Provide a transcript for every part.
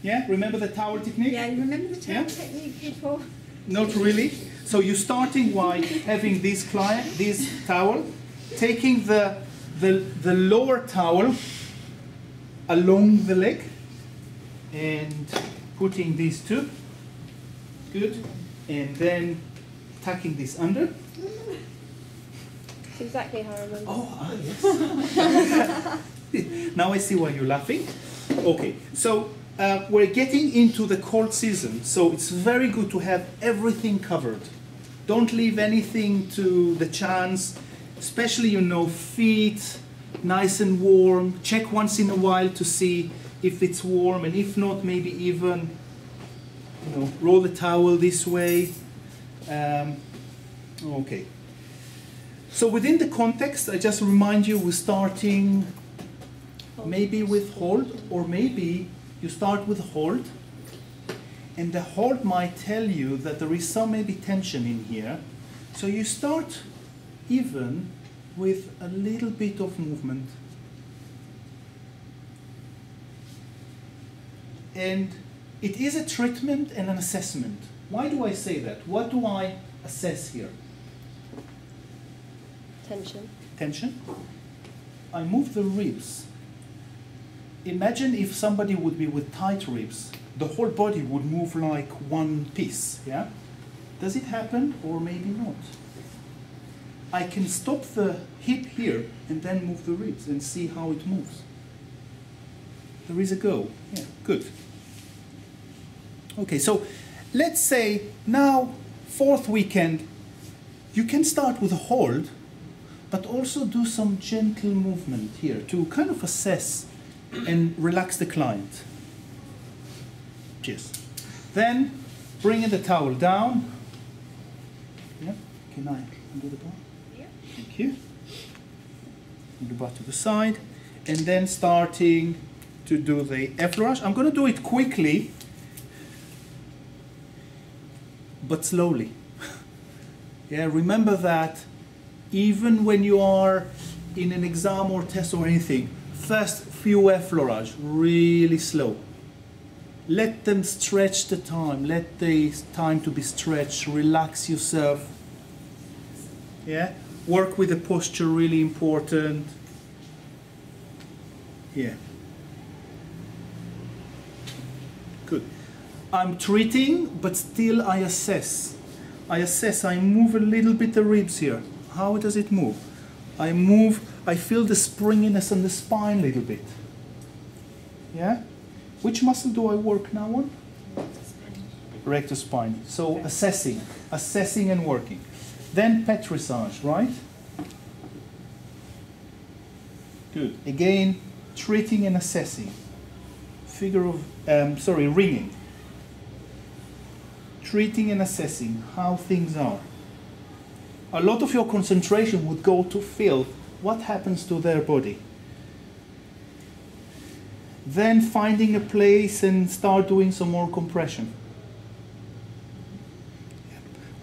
Yeah, remember the towel technique? Yeah, you remember the towel technique before? Not really. So you're starting by having this towel, taking the lower towel along the leg and putting these two. Good. And then tucking this under. It's exactly how I remember. Oh, yes. Now I see why you're laughing. Okay, so we're getting into the cold season, so it's very good to have everything covered. Don't leave anything to the chance, especially, you know, feet, nice and warm. Check once in a while to see if it's warm, and if not, maybe even, you know, roll the towel this way. Okay. So within the context, I just remind you, we're starting maybe with hold, or maybe you start with hold, and the hold might tell you that there is some maybe tension in here. So you start even with a little bit of movement. And it is a treatment and an assessment. Why do I say that? What do I assess here? Tension. Tension. I move the ribs. Imagine if somebody would be with tight ribs, the whole body would move like one piece, yeah? Does it happen, or maybe not? I can stop the hip here and then move the ribs and see how it moves. There is a go. Yeah, good. Okay, so let's say now, 4th weekend, you can start with a hold, but also do some gentle movement here to kind of assess and relax the client. Cheers. Then bring in the towel down. Yeah. Can I undo the bar? Yeah. Thank you. Move the bar to the side, and then starting to do the Effleurage. I'm going to do it quickly, but slowly. Yeah. Remember that even when you are in an exam or test or anything, first few Effleurage, really slow. Let them stretch the time. Let the time to be stretched. Relax yourself. Yeah. Work with the posture, really important. Yeah. Good. I'm treating, but still I assess. I move a little bit the ribs here. How does it move? I move, I feel the springiness on the spine a little bit. Yeah? Which muscle do I work now on? Rectus spine. So assessing and working. Then petrissage, right? Good. Again, treating and assessing. Ringing. Treating and assessing how things are. A lot of your concentration would go to feel what happens to their body. Then finding a place and start doing some more compression.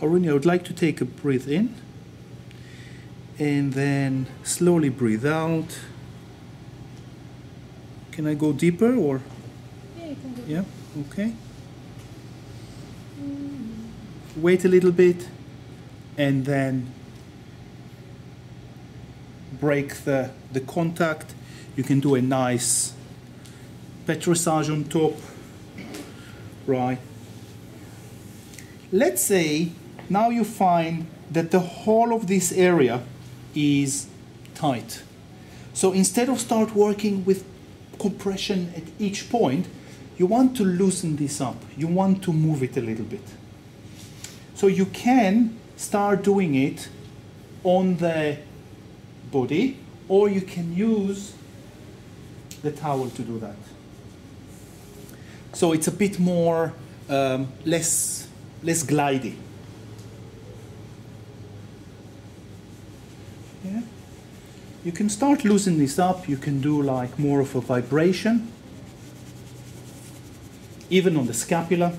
Aruni, I would like to take a breath in and then slowly breathe out. Can I go deeper, or? Yeah, you can go. Yeah, okay. Wait a little bit and then break the contact. You can do a nice petrissage on top. Right. Let's say now you find that the whole of this area is tight. So instead of start working with compression at each point, you want to loosen this up. You want to move it a little bit. So you can start doing it on the body, or you can use the towel to do that. So it's a bit more, less glidey. Yeah. You can start loosening this up. You can do like more of a vibration, even on the scapula.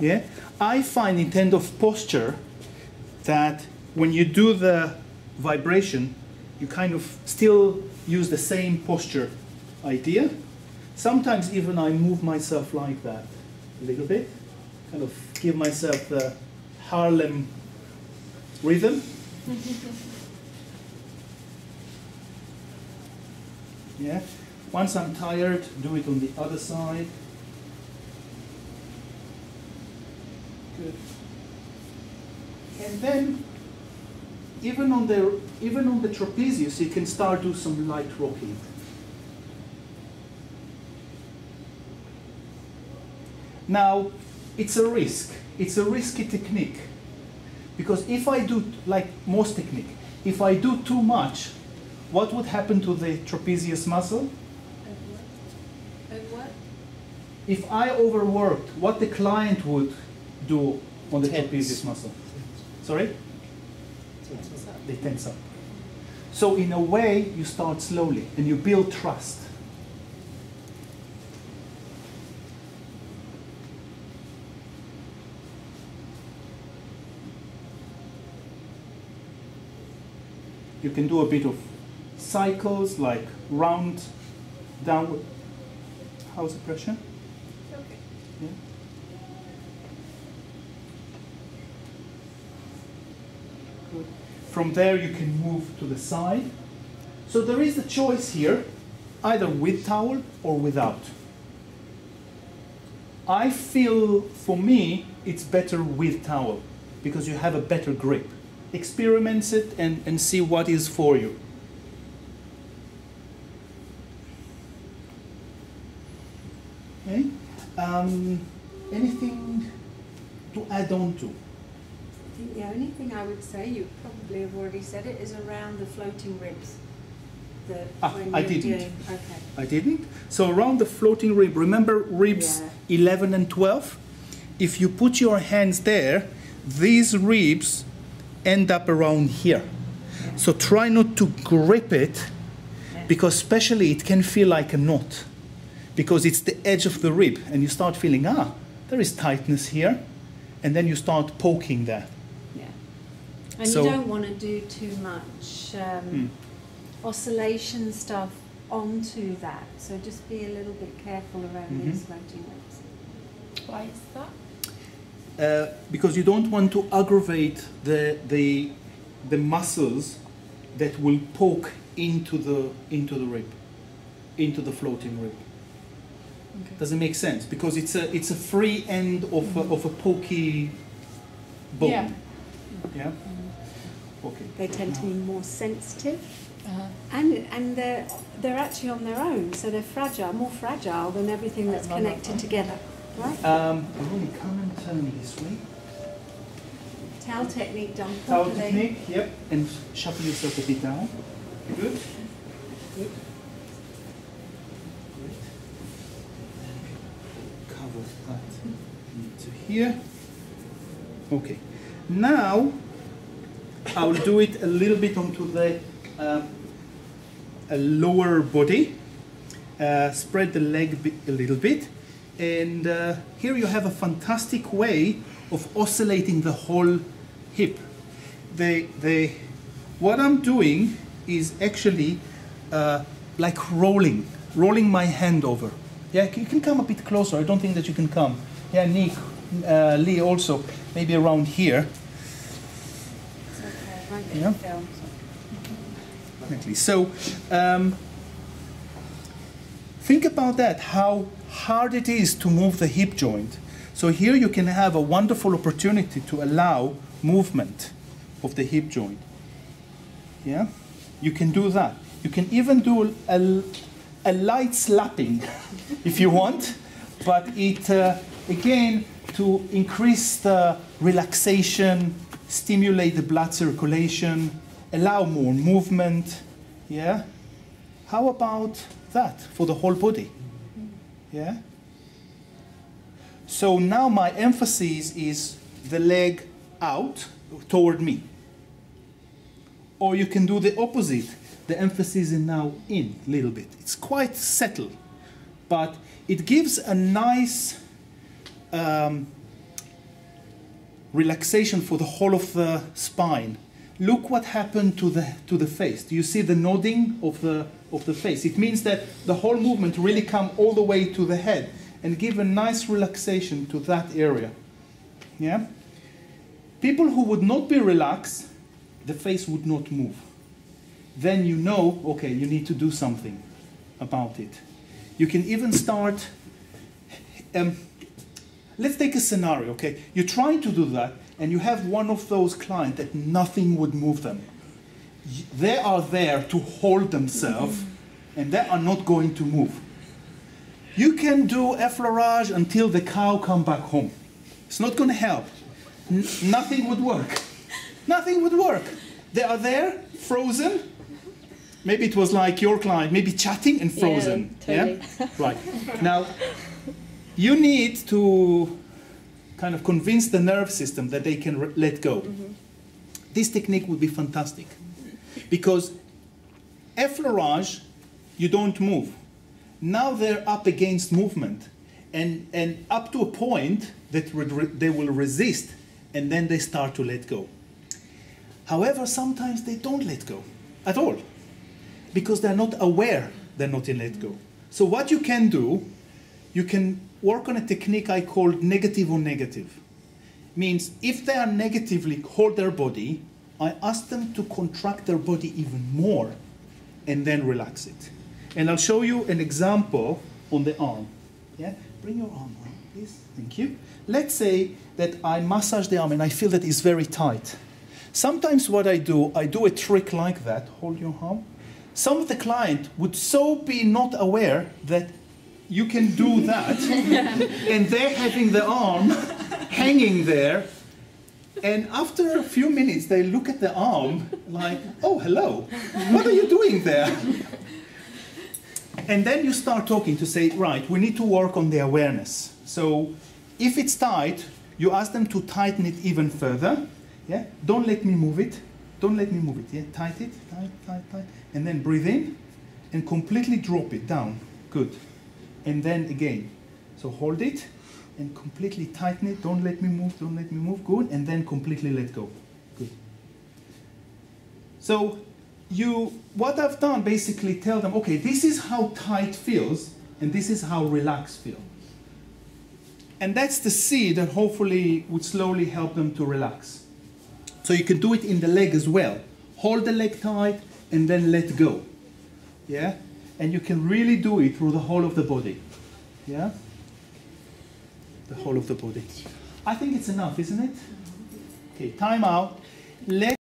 Yeah, I find in terms of posture that when you do the vibration, you kind of still use the same posture idea, Sometimes even I move myself like that a little bit, kind of give myself the Harlem rhythm. Yeah. Once I'm tired, do it on the other side. Good. And then, even on the trapezius, you can start do some light rocking. Now, it's a risk. It's a risky technique. Because if I do, like most technique, if I do too much, what would happen to the trapezius muscle? What? If I overworked, what the client would do on the trapezius muscle? Sorry? They tense up. So in a way, you start slowly and you build trust. You can do a bit of cycles, like round, downward. How's the pressure? Okay. Yeah. Good. From there, you can move to the side. So there is the choice here, either with towel or without. I feel, for me, it's better with towel because you have a better grip. Experiment it and see what is for you. Okay. Anything to add on to? I think the only thing I would say, you probably have already said it, is around the floating ribs. I didn't. Okay. I didn't. So around the floating rib, remember ribs 11 and 12? If you put your hands there, these ribs end up around here. So try not to grip it, because especially it can feel like a knot, because it's the edge of the rib, and you start feeling, there is tightness here, and then you start poking that. Yeah. And So- you don't want to do too much oscillation stuff onto that, so just be a little bit careful around these floating ribs. Why is that? Because you don't want to aggravate the muscles that will poke into the rib, into the floating rib. Okay. Does it make sense? Because it's a free end of a pokey bone. Yeah. Yeah. Okay. They tend to be more sensitive, Uh-huh. and they're actually on their own, so they're fragile, more fragile than everything that's connected together, right? Really come and turn this way. Towel technique done Towel properly. technique, yep, and shuffle yourself a bit down. Good. Good. Great. Cover that into here. Okay. Now I will do it a little bit onto the lower body. Spread the leg a little bit. And here you have a fantastic way of oscillating the whole hip. What I'm doing is actually like rolling my hand over. Yeah, you can come a bit closer. I don't think that you can come. Yeah, Nick, Lee also, maybe around here. It's okay, I won't get Yeah. the film. Definitely. So think about that, how hard it is to move the hip joint. So here you can have a wonderful opportunity to allow movement of the hip joint. Yeah, you can do that. You can even do a light slapping if you want, but it again, to increase the relaxation, stimulate the blood circulation, allow more movement. Yeah, how about that for the whole body? Yeah. So now my emphasis is the leg out toward me. Or you can do the opposite. The emphasis is now in a little bit. It's quite settled, but it gives a nice relaxation for the whole of the spine. Look what happened to the face. Do you see the nodding of the of the face. It means that the whole movement really come all the way to the head and give a nice relaxation to that area. Yeah? People who would not be relaxed, the face would not move. Then you know, okay, you need to do something about it. You can even start, let's take a scenario, okay? You're trying to do that, and you have one of those clients that nothing would move them. They are there to hold themselves, and they are not going to move. You can do Effleurage until the cow come back home. It's not going to help. Nothing would work. Nothing would work. They are there, frozen. Maybe it was like your client, maybe chatting and frozen. Yeah, totally. Yeah? Right. Now, you need to kind of convince the nerve system that they can let go. This technique would be fantastic. Because Effleurage, you don't move. Now they're up against movement. And up to a point that they will resist, and then they start to let go. However, sometimes they don't let go at all, because they're not aware they're not in let go. So what you can do, you can work on a technique I call negative on negative. Means if they are negatively hold their body, I ask them to contract their body even more and then relax it. And I'll show you an example on the arm. Yeah? Bring your arm around, please. Thank you. Let's say that I massage the arm and I feel that it's very tight. Sometimes what I do a trick like that. Hold your arm. Some of the client would so be not aware that you can do that, and they're having the arm hanging there, and after a few minutes they look at the arm like, oh, hello, what are you doing there? And then you start talking to say, right, we need to work on the awareness. So if it's tight, you ask them to tighten it even further. Yeah? Don't let me move it. Don't let me move it. Yeah? Tight it, tight, tight, tight. And then breathe in and completely drop it down. Good. And then again. So hold it and completely tighten it. Don't let me move, don't let me move. Good. And then completely let go. Good. So what I've done, basically tell them, okay, this is how tight feels, and this is how relaxed feel. And that's the seed that hopefully would slowly help them to relax. So you can do it in the leg as well. Hold the leg tight and then let go. Yeah? And you can really do it through the whole of the body. Yeah? The whole of the body. I think it's enough, isn't it? Okay, time out.